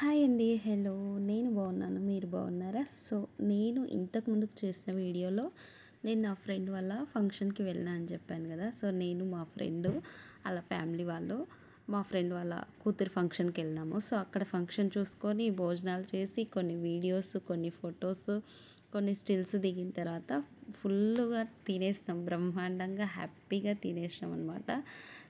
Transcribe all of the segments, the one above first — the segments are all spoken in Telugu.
హాయ్ అండి. హలో. నేను బాగున్నాను. మీరు బాగున్నారా? సో, నేను ఇంతకు ముందుకు చేసిన వీడియోలో నేను నా ఫ్రెండ్ వాళ్ళ ఫంక్షన్‌కి వెళ్ళినా అని చెప్పాను కదా! సో, నేను మా ఫ్రెండు ఆళ్ళ ఫ్యామిలీ వాళ్ళు మా ఫ్రెండ్ వాళ్ళ కూతురి ఫంక్షన్‌కి వెళ్ళినాము. సో, అక్కడ ఫంక్షన్ చూసుకొని భోజనాలు చేసి కొన్ని వీడియోస్, కొన్ని ఫొటోస్, కొన్ని స్టిల్స్ దిగిన తర్వాత ఫుల్లుగా తినేసినాం. బ్రహ్మాండంగా హ్యాపీగా తినేసినాం అనమాట.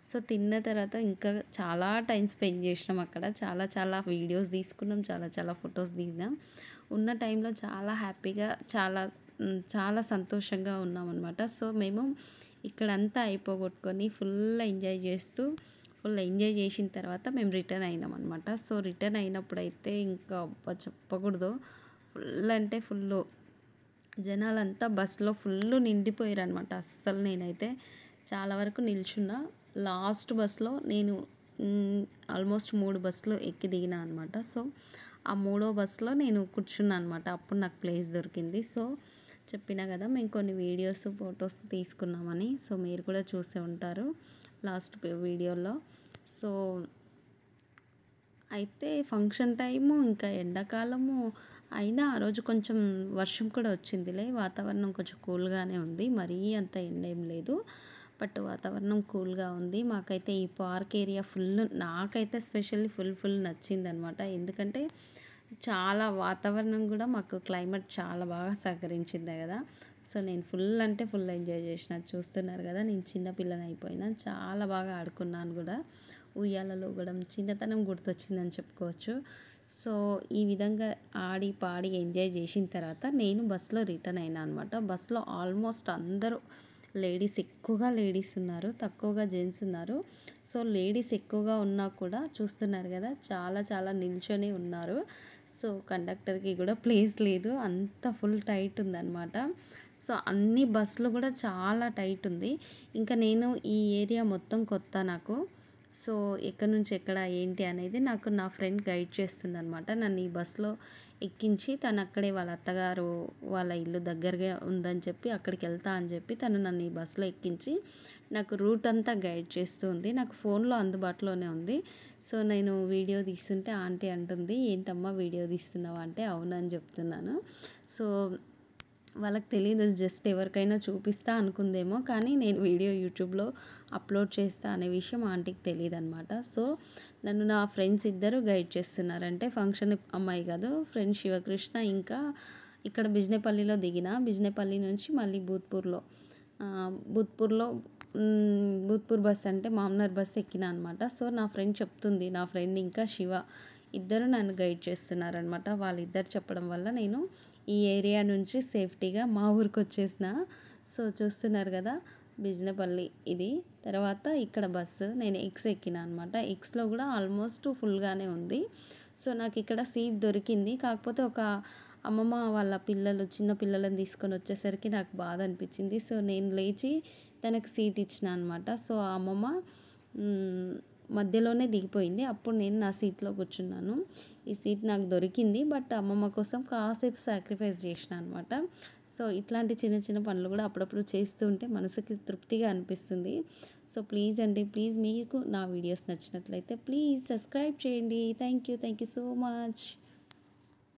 సో, తిన్న తర్వాత ఇంకా చాలా టైం స్పెండ్ చేసినాం అక్కడ. చాలా చాలా వీడియోస్ తీసుకున్నాం. చాలా చాలా ఫొటోస్ దిగినాం. ఉన్న టైంలో చాలా హ్యాపీగా చాలా సంతోషంగా ఉన్నామనమాట. సో, మేము ఇక్కడంతా అయిపోగొట్టుకొని ఫుల్ ఎంజాయ్ చేసిన తర్వాత మేము రిటర్న్ అయినామనమాట. సో, రిటర్న్ అయినప్పుడైతే ఇంకా అబ్బా! చెప్పకూడదు. ఫుల్ అంటే ఫుల్లు జనాలంతా బస్సులో ఫుల్లు నిండిపోయారనమాట. అస్సలు నేనైతే చాలా వరకు నిల్చున్నా. లాస్ట్ బస్సులో నేను ఆల్మోస్ట్ 3 బస్సులు ఎక్కి దిగినా అనమాట. సో, ఆ మూడో బస్సులో నేను కూర్చున్నా అనమాట. అప్పుడు నాకు ప్లేస్ దొరికింది. సో, చెప్పినా కదా మేము కొన్ని వీడియోస్, ఫొటోస్ తీసుకున్నామని. సో, మీరు కూడా చూసే ఉంటారు లాస్ట్ వీడియోలో. సో, అయితే ఫంక్షన్ టైము ఇంకా ఎండాకాలము అయినా ఆ రోజు కొంచెం వర్షం కూడా వచ్చిందిలే. వాతావరణం కొంచెం కూల్‌గానే ఉంది. మరీ అంత ఎండ ఏం లేదు. బట్ వాతావరణం కూల్‌గా ఉంది. మాకైతే ఈ పార్క్ ఏరియా నాకైతే స్పెషల్లీ ఫుల్ నచ్చిందనమాట. ఎందుకంటే చాలా వాతావరణం కూడా మాకు క్లైమేట్ చాలా బాగా సహకరించింది కదా! సో, నేను ఫుల్ అంటే ఫుల్ ఎంజాయ్ చేసిన. చూస్తున్నారు కదా! నేను చిన్న పిల్లనయిపోయినా. చాలా బాగా ఆడుకున్నాను కూడా. ఉయ్యాలలో ఊగడం చిన్నతనం గుర్తొచ్చిందని చెప్పుకోవచ్చు. సో, ఈ విధంగా ఆడి, పాడి ఎంజాయ్ చేసిన తర్వాత నేను బస్సులో రిటర్న్ అయినా అనమాట. బస్సులో ఆల్మోస్ట్ అందరూ ఎక్కువగా లేడీస్ ఉన్నారు. తక్కువగా జెంట్స్ ఉన్నారు. సో, లేడీస్ ఎక్కువగా ఉన్నా కూడా చూస్తున్నారు కదా! చాలా చాలా నిల్చొని ఉన్నారు. సో, కండక్టర్‌కి కూడా ప్లేస్ లేదు. అంత ఫుల్ టైట్ ఉందనమాట. సో, అన్ని బస్సులు కూడా చాలా టైట్ ఉంది. ఇంకా నేను ఈ ఏరియా మొత్తం కొత్త నాకు. సో, ఎక్కడి నుంచి ఎక్కడ ఏంటి అనేది నాకు నా ఫ్రెండ్ గైడ్ చేస్తుందనమాట. నన్ను ఈ బస్సులో ఎక్కించి తను అక్కడే వాళ్ళ అత్తగారు వాళ్ళ ఇల్లు దగ్గరగా ఉందని చెప్పి అక్కడికి వెళ్తా అని చెప్పి తను నన్ను ఈ బస్సులో ఎక్కించి నాకు రూట్ అంతా గైడ్ చేస్తూ ఉంది. నాకు ఫోన్లో అందుబాటులోనే ఉంది. సో, నేను వీడియో తీస్తుంటే ఆంటీ అంటుంది, "ఏంటమ్మా వీడియో తీస్తున్నావా?" అంటే అవునని చెప్తున్నాను. సో, వాళ్ళకి తెలీదు. జస్ట్ ఎవరికైనా చూపిస్తా అనుకుందేమో. కానీ నేను వీడియో యూట్యూబ్‌లో అప్లోడ్ చేస్తా అనే విషయం ఆంటీకి తెలీదనమాట. సో, నన్ను నా ఫ్రెండ్స్ ఇద్దరు గైడ్ చేస్తున్నారు. అంటే ఫంక్షన్ అమ్మాయి కాదు, ఫ్రెండ్ శివకృష్ణ. ఇంకా ఇక్కడ బిజినేపల్లిలో దిగిన. బిజినేపల్లి నుంచి మళ్ళీ బూత్పూర్‌లో బూత్పూర్ బస్ అంటే మామ్నార్ బస్ ఎక్కినా అనమాట. సో, నా ఫ్రెండ్ చెప్తుంది. నా ఫ్రెండ్ ఇంకా శివ ఇద్దరు నన్ను గైడ్ చేస్తున్నారనమాట. వాళ్ళిద్దరు చెప్పడం వల్ల నేను ఈ ఏరియా నుంచి సేఫ్టీగా మా ఊరికొచ్చేసిన. సో, చూస్తున్నారు కదా! బిజినపల్లి ఇది. తర్వాత ఇక్కడ బస్సు నేను ఎక్స్ ఎక్కినా అనమాట. ఎక్స్‌లో కూడా ఆల్మోస్ట్ ఫుల్‌గానే ఉంది. సో, నాకిక్కడ సీట్ దొరికింది. కాకపోతే ఒక అమ్మమ్మ వాళ్ళ చిన్న పిల్లలని తీసుకొని వచ్చేసరికి నాకు బాధ అనిపించింది. సో, నేను లేచి తనకి సీట్ ఇచ్చిన అనమాట. సో, ఆ అమ్మమ్మ హ్మ్, మధ్యలోనే దిగిపోయింది. అప్పుడు నేను నా సీట్‌లో కూర్చున్నాను. ఈ సీట్ నాకు దొరికింది. బట్ అమ్మమ్మ కోసం కాసేపు సాక్రిఫైస్ చేసినా అనమాట. సో, ఇట్లాంటి చిన్న చిన్న పనులు కూడా అప్పుడప్పుడు చేస్తూ ఉంటే మనసుకి తృప్తిగా అనిపిస్తుంది. సో, ప్లీజ్ అండి, ప్లీజ్ మీకు నా వీడియోస్ నచ్చినట్లయితే ప్లీజ్ సబ్స్క్రైబ్ చేయండి. Thank you so much.